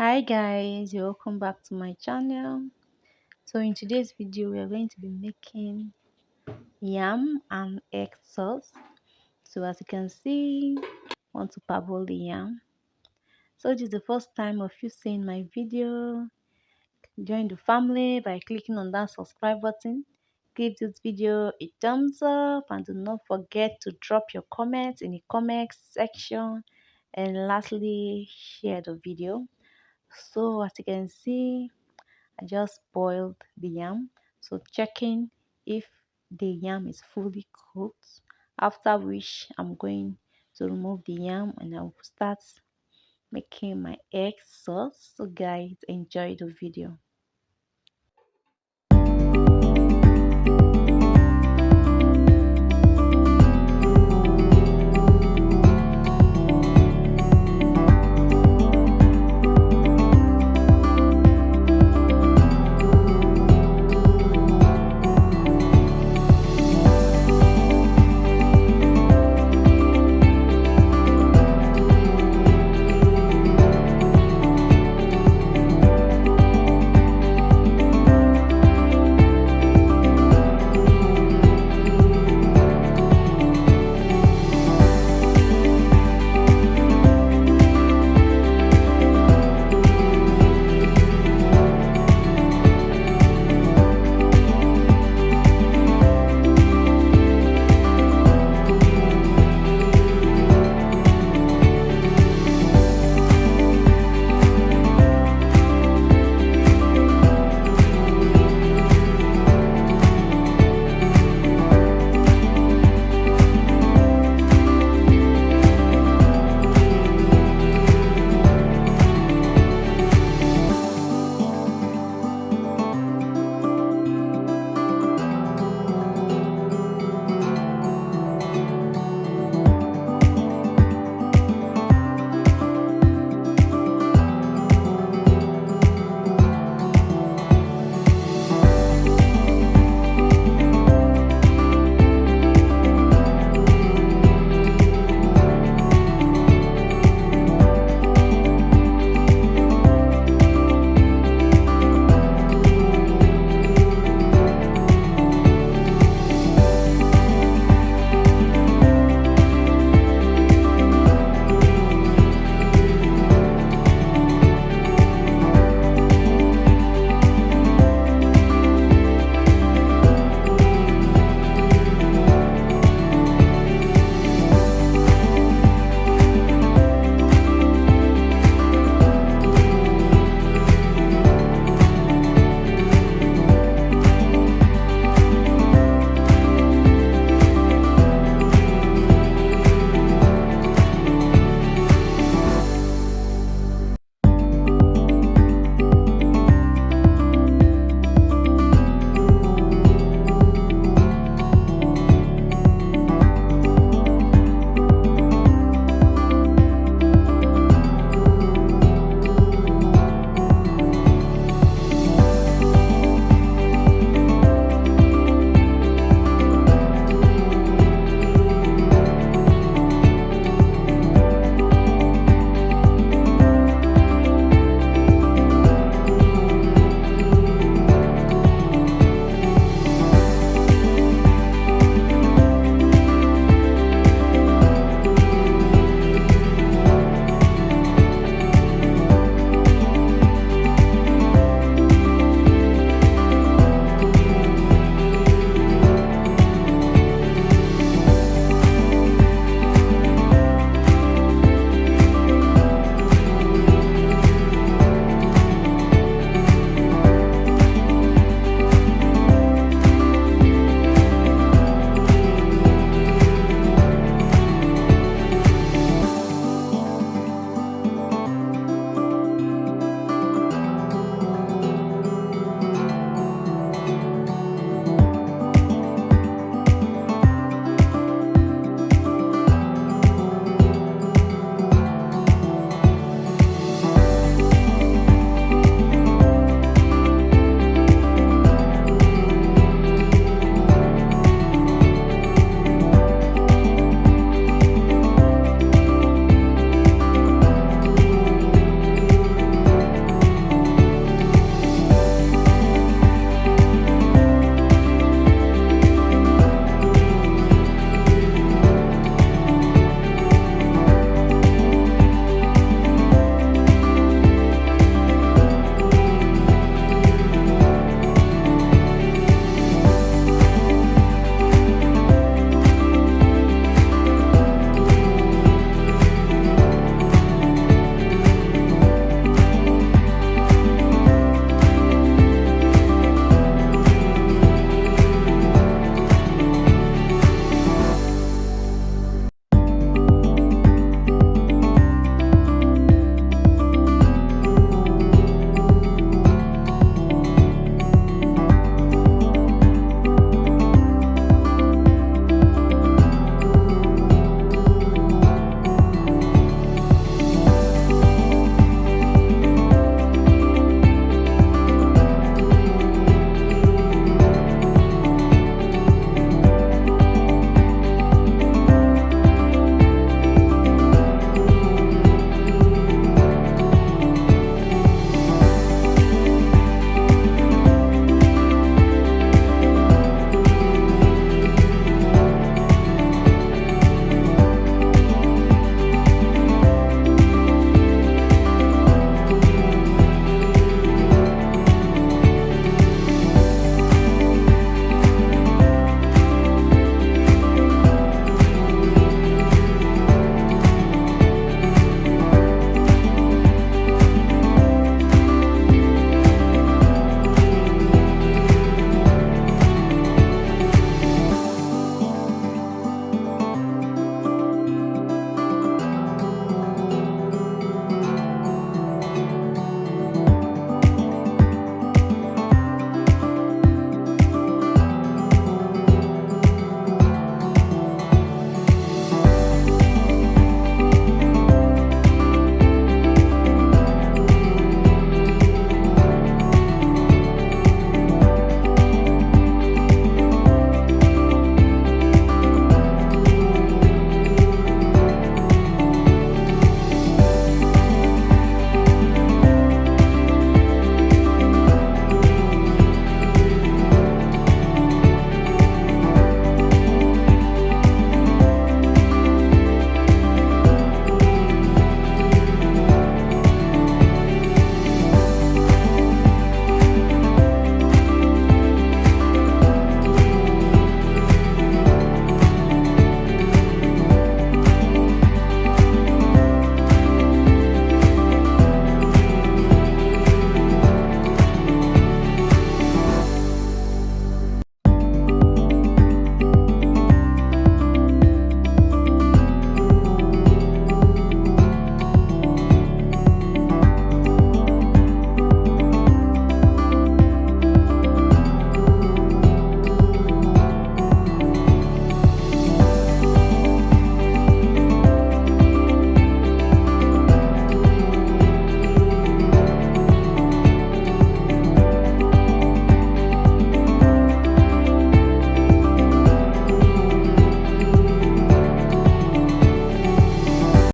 Hi guys, welcome back to my channel. So in today's video we are going to be making yam and egg sauce. So as you can see, I want to parboil the yam. So this is the first time of you seeing my video. Join the family by clicking on that subscribe button. Give this video a thumbs up and do not forget to drop your comments in the comment section, and lastly share the video. So as you can see, I just boiled the yam. So checking if the yam is fully cooked. After which I'm going to remove the yam and I will start making my egg sauce. So guys, enjoy the video.